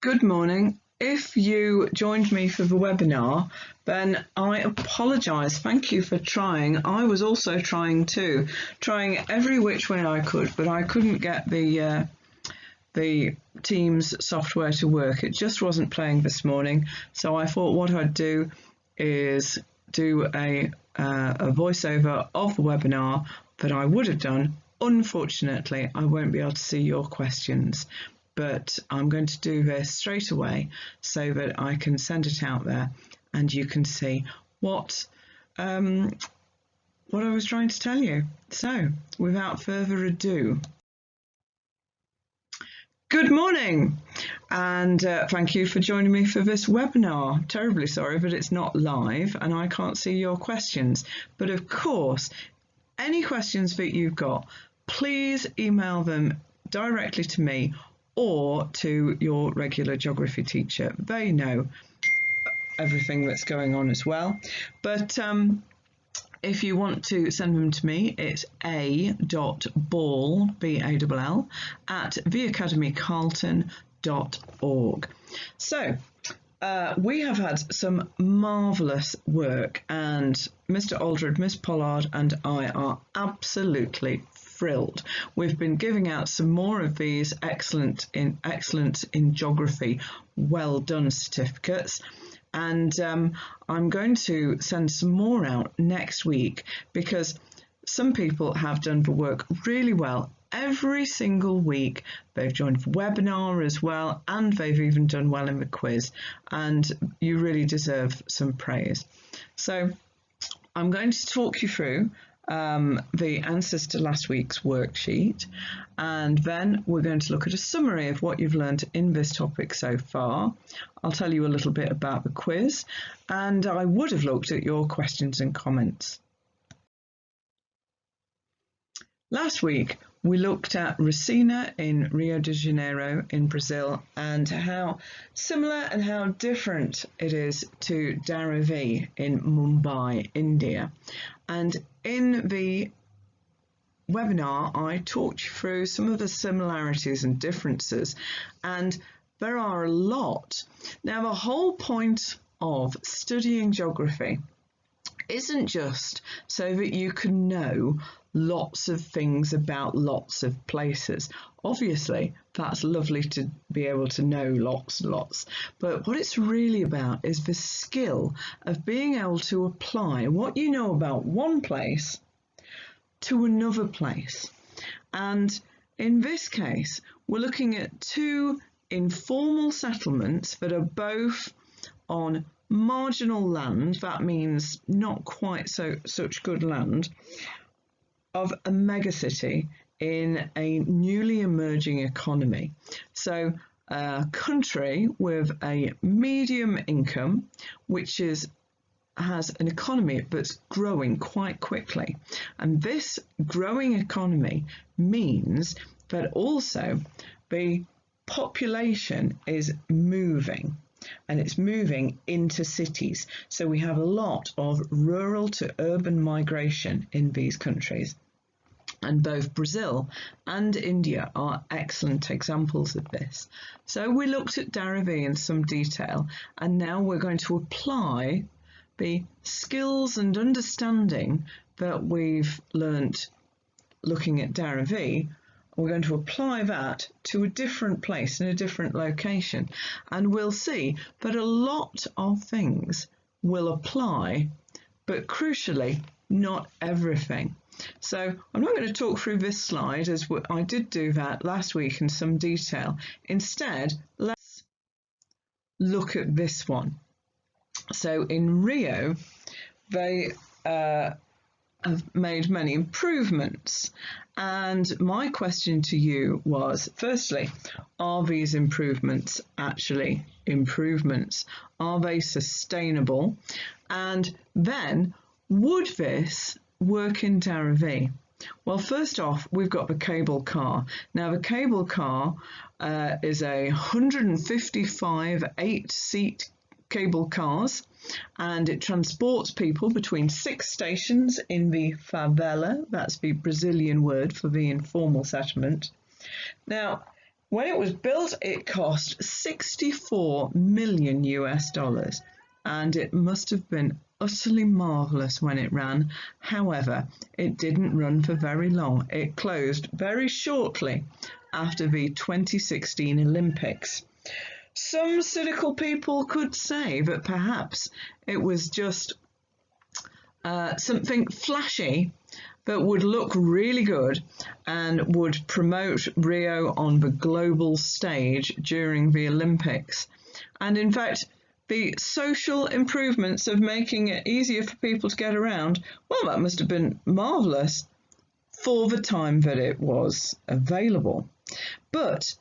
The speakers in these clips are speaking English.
Good morning. If you joined me for the webinar, then I apologise. Thank you for trying. I was also trying too, trying every which way I could, but I couldn't get the Teams software to work. It just wasn't playing this morning. So I thought what I'd do is do a voiceover of the webinar that I would have done. Unfortunately, I won't be able to see your questions, but I'm going to do this straight away so that I can send it out there and you can see what I was trying to tell you. So, without further ado, good morning, and thank you for joining me for this webinar. Terribly sorry, but it's not live and I can't see your questions. But of course, any questions that you've got, please email them directly to me or to your regular geography teacher. They know everything that's going on as well. But if you want to send them to me, it's a.ball, B-A-L-L, at theacademycarlton.org. So, we have had some marvellous work, and Mr. Aldred, Miss Pollard and I are absolutely thrilled. We've been giving out some more of these excellent in geography well done certificates, and I'm going to send some more out next week because some people have done the work really well. Every single week they've joined the webinar as well, and they've even done well in the quiz, and you really deserve some praise. So I'm going to talk you through the answers to last week's worksheet, and then we're going to look at a summary of what you've learned in this topic so far. I'll tell you a little bit about the quiz, and I would have looked at your questions and comments. Last week we looked at Ricina in Rio de Janeiro in Brazil and how similar and how different it is to Dharavi in Mumbai, India. And in the webinar, I talked you through some of the similarities and differences, and there are a lot. Now, the whole point of studying geography isn't just so that you can know lots of things about lots of places. Obviously, that's lovely to be able to know lots and lots, but what it's really about is the skill of being able to apply what you know about one place to another place. And in this case, we're looking at two informal settlements that are both on marginal land, that means not quite such good land, of a megacity in a newly emerging economy. So a country with a medium income, which has an economy that's growing quite quickly. And this growing economy means that also the population is moving, and it's moving into cities. So we have a lot of rural to urban migration in these countries. And both Brazil and India are excellent examples of this. So we looked at Dharavi in some detail, and now we're going to apply the skills and understanding that we've learnt looking at Dharavi. We're going to apply that to a different place in a different location, and we'll see that a lot of things will apply, but crucially not everything. So I'm not going to talk through this slide as I did do that last week in some detail. Instead, let's look at this one. So in Rio, they have made many improvements, and my question to you was, firstly, are these improvements actually improvements? Are they sustainable? And then, would this work in Dharavi? Well, first off, we've got the cable car. Now, the cable car is a 155 8-seat cable cars, and it transports people between 6 stations in the favela. That's the Brazilian word for the informal settlement. Now, When it was built, it cost $64 million US, and it must have been utterly marvellous when it ran. However, it didn't run for very long. It closed very shortly after the 2016 Olympics. Some cynical people could say that perhaps it was just something flashy that would look really good and would promote Rio on the global stage during the Olympics. And in fact, the social improvements of making it easier for people to get around, well, that must have been marvellous for the time that it was available. But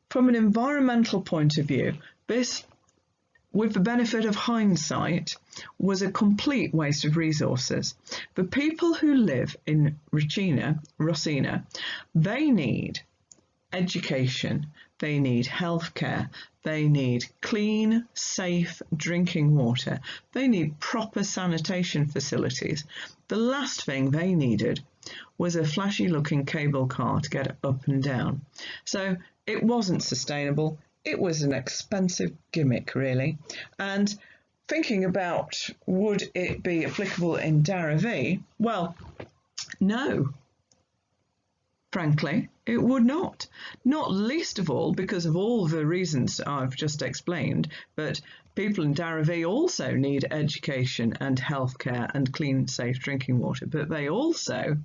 from an environmental point of view, this, with the benefit of hindsight, was a complete waste of resources. The people who live in Rosina, they need education, they need healthcare, they need clean, safe drinking water, they need proper sanitation facilities. The last thing they needed was a flashy looking cable car to get up and down. So it wasn't sustainable. It was an expensive gimmick, really. And thinking about would it be applicable in Dharavee, well, no. Frankly, it would not. Not least of all because of all the reasons I've just explained, but people in Dharavee also need education and healthcare and clean, safe drinking water, but they also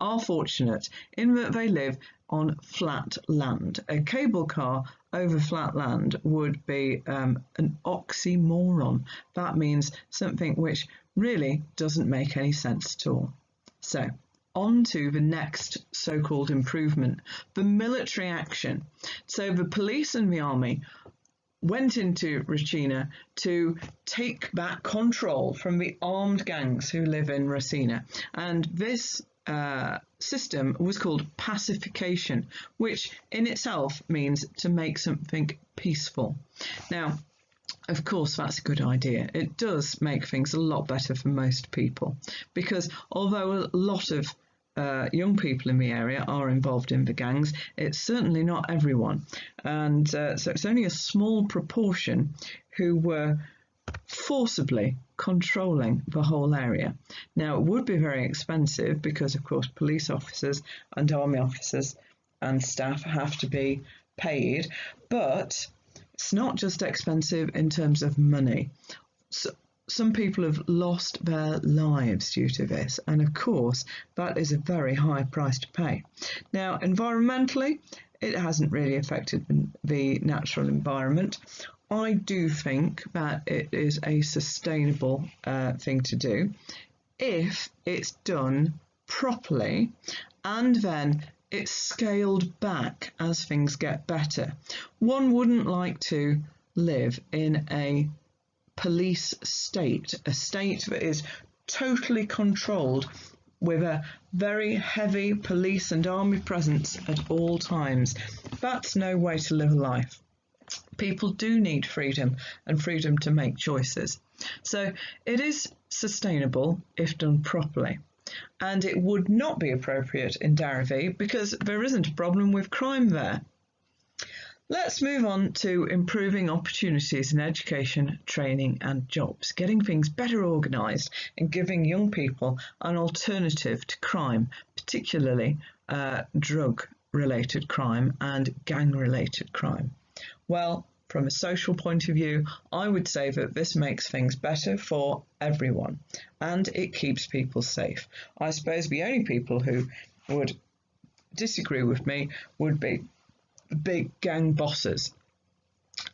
are fortunate in that they live on flat land. A cable car over flat land would be an oxymoron. That means something which really doesn't make any sense at all. So, on to the next so-called improvement, the military action. So the police and the army went into Rosina to take back control from the armed gangs who live in Rosina. And this system was called pacification, which in itself means to make something peaceful. Now, of course, that's a good idea. It does make things a lot better for most people, because although a lot of young people in the area are involved in the gangs, it's certainly not everyone. And so it's only a small proportion who were forcibly controlling the whole area. Now, it would be very expensive because, of course, police officers and army officers and staff have to be paid, but it's not just expensive in terms of money. So, some people have lost their lives due to this, and of course that is a very high price to pay. Now, environmentally, it hasn't really affected the natural environment. I do think that it is a sustainable thing to do if it's done properly, and then it's scaled back as things get better. One wouldn't like to live in a police state, a state that is totally controlled with a very heavy police and army presence at all times. That's no way to live a life. People do need freedom and freedom to make choices. So it is sustainable if done properly. And it would not be appropriate in Dharavee because there isn't a problem with crime there. Let's move on to improving opportunities in education, training and jobs, getting things better organised and giving young people an alternative to crime, particularly drug-related crime and gang-related crime. Well, from a social point of view, I would say that this makes things better for everyone and it keeps people safe. I suppose the only people who would disagree with me would be big gang bosses,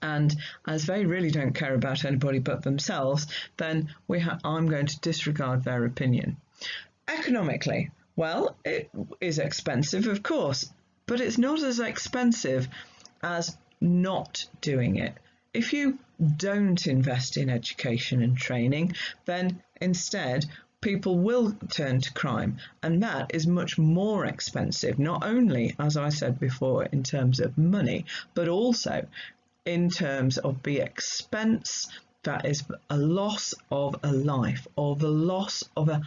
and as they really don't care about anybody but themselves, then I'm going to disregard their opinion. Economically, well, it is expensive, of course, but it's not as expensive as not doing it. If you don't invest in education and training, then instead people will turn to crime, and that is much more expensive, not only, as I said before, in terms of money, but also in terms of the expense that is a loss of a life, or the loss of a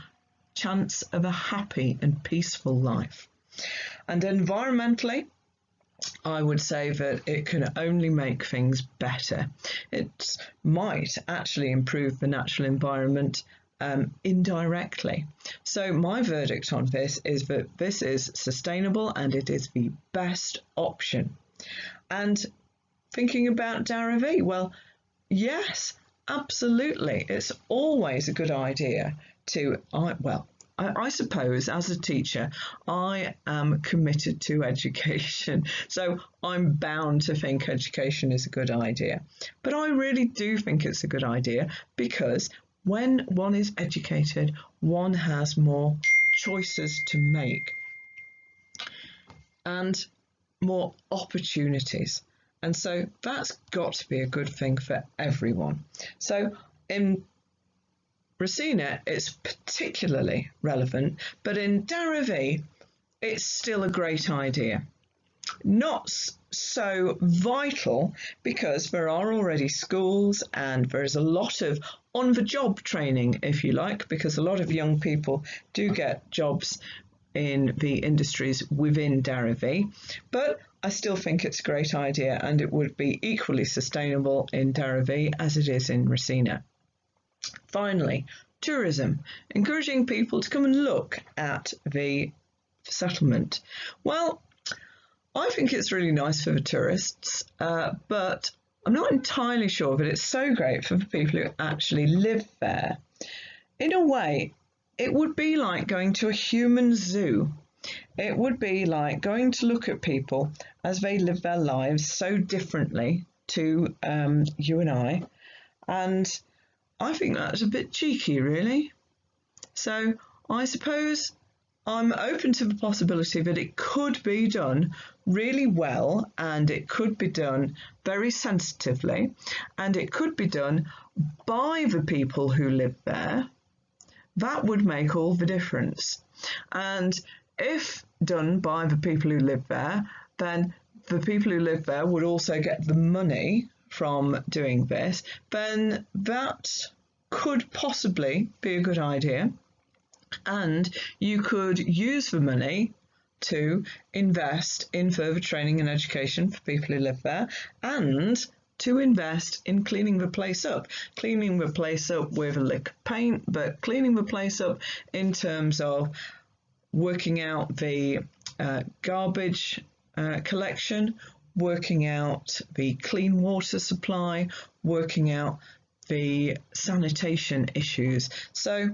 chance of a happy and peaceful life. And environmentally, I would say that it can only make things better. It might actually improve the natural environment indirectly. So my verdict on this is that this is sustainable and it is the best option. And thinking about Dara-V, well, yes, absolutely. It's always a good idea to, I suppose as a teacher, I am committed to education. So I'm bound to think education is a good idea. But I really do think it's a good idea because when one is educated, one has more choices to make and more opportunities. And so that's got to be a good thing for everyone. So in Resina, it's particularly relevant, but in Dara-V, it's still a great idea. Not so vital because there are already schools and there is a lot of on-the-job training, if you like, because a lot of young people do get jobs in the industries within Dara-V, but I still think it's a great idea and it would be equally sustainable in Dara-V as it is in Resina. Finally, tourism, encouraging people to come and look at the settlement. Well, I think it's really nice for the tourists, but I'm not entirely sure that it's so great for the people who actually live there. In a way, it would be like going to a human zoo. It would be like going to look at people as they live their lives so differently to you and I. And I think that's a bit cheeky, really. So I suppose I'm open to the possibility that it could be done really well and it could be done very sensitively and it could be done by the people who live there. That would make all the difference. And if done by the people who live there, then the people who live there would also get the money from doing this, then that could possibly be a good idea. And you could use the money to invest in further training and education for people who live there and to invest in cleaning the place up with a lick of paint, but cleaning the place up in terms of working out the garbage collection, working out the clean water supply, working out the sanitation issues. So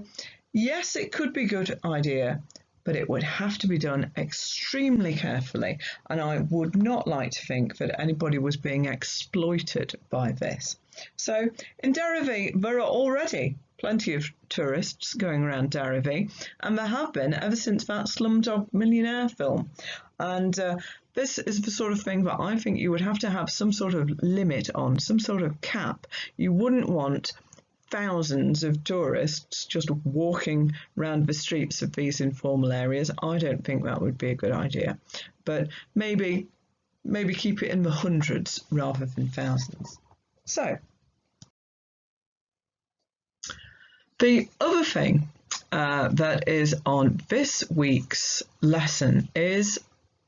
yes, it could be a good idea, but it would have to be done extremely carefully, and I would not like to think that anybody was being exploited by this. So in Dara-V, there are already plenty of tourists going around Dara-V, and there have been ever since that Slumdog Millionaire film. And this is the sort of thing that I think you would have to have some sort of limit on, some sort of cap. You wouldn't want thousands of tourists just walking around the streets of these informal areas. I don't think that would be a good idea. But maybe keep it in the hundreds rather than thousands. So the other thing that is on this week's lesson is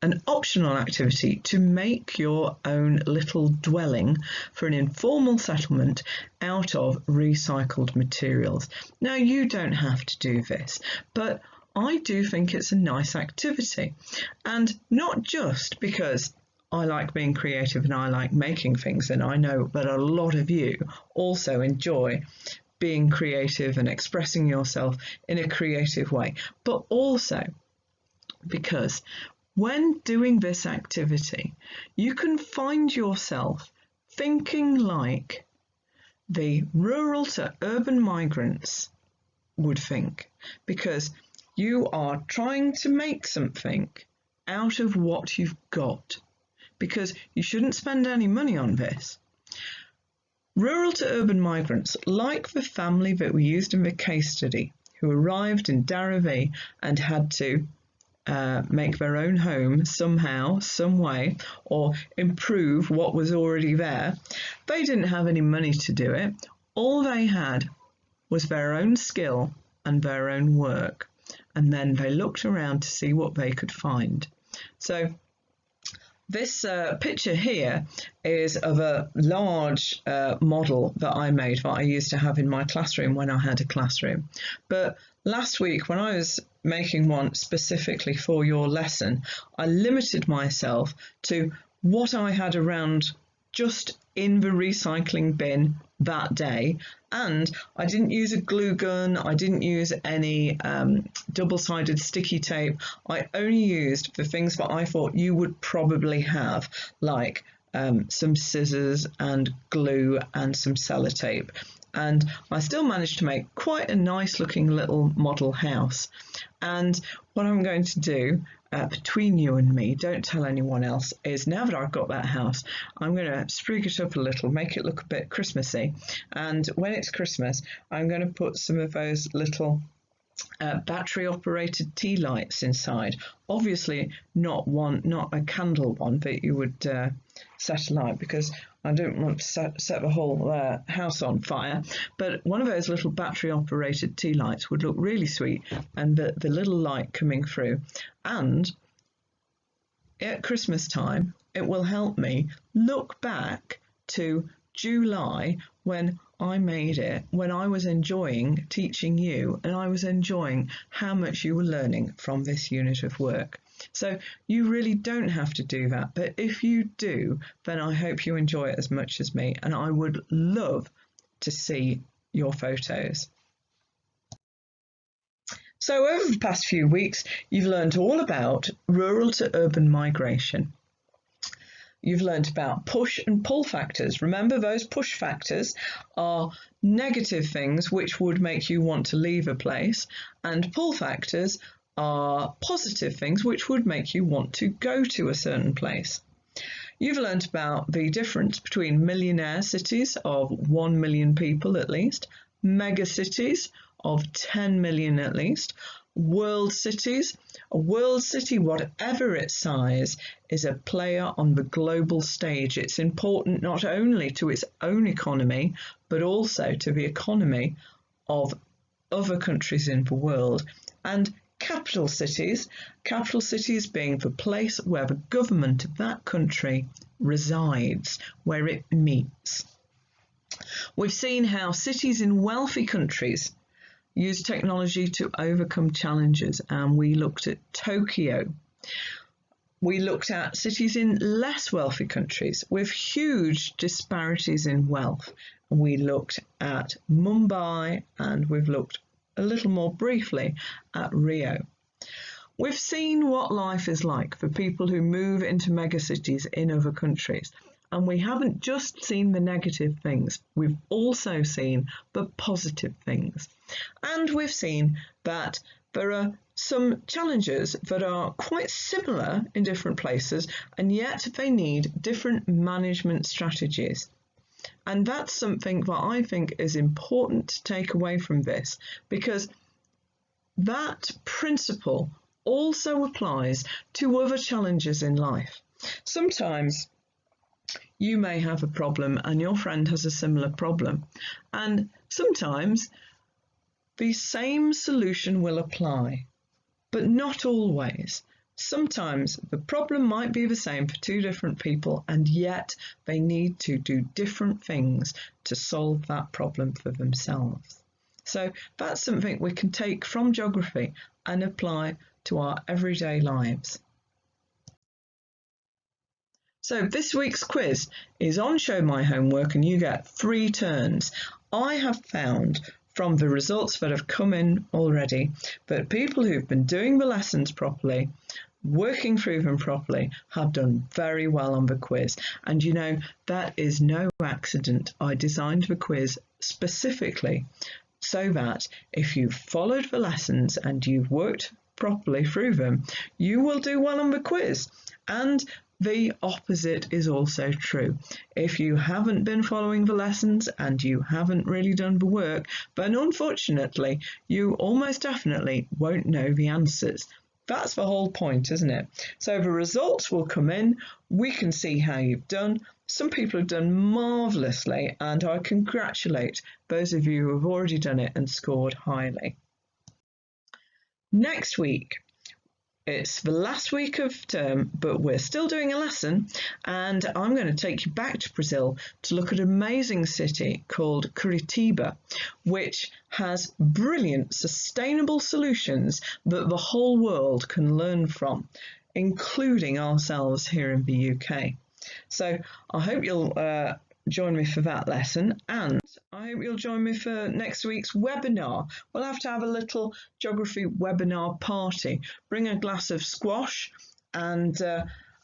an optional activity to make your own little dwelling for an informal settlement out of recycled materials. Now, you don't have to do this, but I do think it's a nice activity, and not just because I like being creative and I like making things, and I know that a lot of you also enjoy being creative and expressing yourself in a creative way, but also because when doing this activity, you can find yourself thinking like the rural to urban migrants would think, because you are trying to make something out of what you've got, because you shouldn't spend any money on this. Rural to urban migrants, like the family that we used in the case study, who arrived in Dara-V and had to make their own home somehow, some way, or improve what was already there. They didn't have any money to do it. All they had was their own skill and their own work, and then they looked around to see what they could find. So This picture here is of a large model that I made that I used to have in my classroom when I had a classroom. But last week when I was making one specifically for your lesson, I limited myself to what I had around just in the recycling bin that day, and I didn't use a glue gun, I didn't use any double-sided sticky tape. I only used the things that I thought you would probably have, like some scissors and glue and some sellotape. And I still managed to make quite a nice looking little model house. And what I'm going to do between you and me, don't tell anyone else, is now that I've got that house, I'm going to spruik it up a little, make it look a bit Christmassy. And when it's Christmas, I'm going to put some of those little battery operated tea lights inside. Obviously not a candle one that you would set alight, because I don't want to set the whole house on fire, but one of those little battery operated tea lights would look really sweet, and the little light coming through. And at Christmas time, it will help me look back to July when I made it, when I was enjoying teaching you and I was enjoying how much you were learning from this unit of work. So you really don't have to do that, but if you do, then I hope you enjoy it as much as me, and I would love to see your photos. So over the past few weeks, you've learned all about rural to urban migration. You've learnt about push and pull factors. Remember, those push factors are negative things which would make you want to leave a place, and pull factors are positive things which would make you want to go to a certain place. You've learnt about the difference between millionaire cities of 1 million people at least, mega cities of 10 million at least, world cities. A world city, whatever its size, is a player on the global stage. It's important not only to its own economy, but also to the economy of other countries in the world. And capital cities being the place where the government of that country resides, where it meets. We've seen how cities in wealthy countries use technology to overcome challenges, and we looked at Tokyo. We looked at cities in less wealthy countries with huge disparities in wealth. We looked at Mumbai, and we've looked a little more briefly at Rio. We've seen what life is like for people who move into megacities in other countries. And we haven't just seen the negative things, we've also seen the positive things. And we've seen that there are some challenges that are quite similar in different places, and yet they need different management strategies. And that's something that I think is important to take away from this, because that principle also applies to other challenges in life. Sometimes you may have a problem and your friend has a similar problem, and sometimes the same solution will apply, but not always. Sometimes the problem might be the same for two different people, and yet they need to do different things to solve that problem for themselves. So that's something we can take from geography and apply to our everyday lives. So this week's quiz is on Show My Homework, and you get 3 turns. I have found from the results that have come in already that people who've been doing the lessons properly, working through them properly, have done very well on the quiz. And you know, that is no accident. I designed the quiz specifically so that if you've followed the lessons and you've worked properly through them, you will do well on the quiz. And the opposite is also true. If you haven't been following the lessons and you haven't really done the work, then unfortunately, you almost definitely won't know the answers. That's the whole point, isn't it? So the results will come in, we can see how you've done. Some people have done marvellously, and I congratulate those of you who have already done it and scored highly. Next week It's the last week of term, but we're still doing a lesson, and I'm going to take you back to Brazil to look at an amazing city called Curitiba, which has brilliant sustainable solutions that the whole world can learn from, including ourselves here in the UK. So I hope you'll join me for that lesson, and I hope you'll join me for next week's webinar. We'll have to have a little geography webinar party. Bring a glass of squash and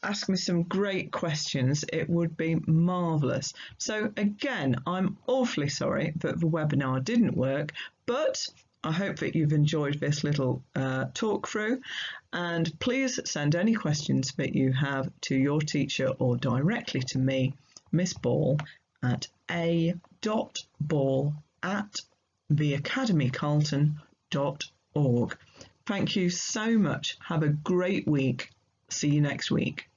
ask me some great questions. It would be marvellous. So again, I'm awfully sorry that the webinar didn't work, but I hope that you've enjoyed this little talk through, and please send any questions that you have to your teacher or directly to me, Miss Ball, at a.ball@theacademycarlton.org. Thank you so much. Have a great week. See you next week.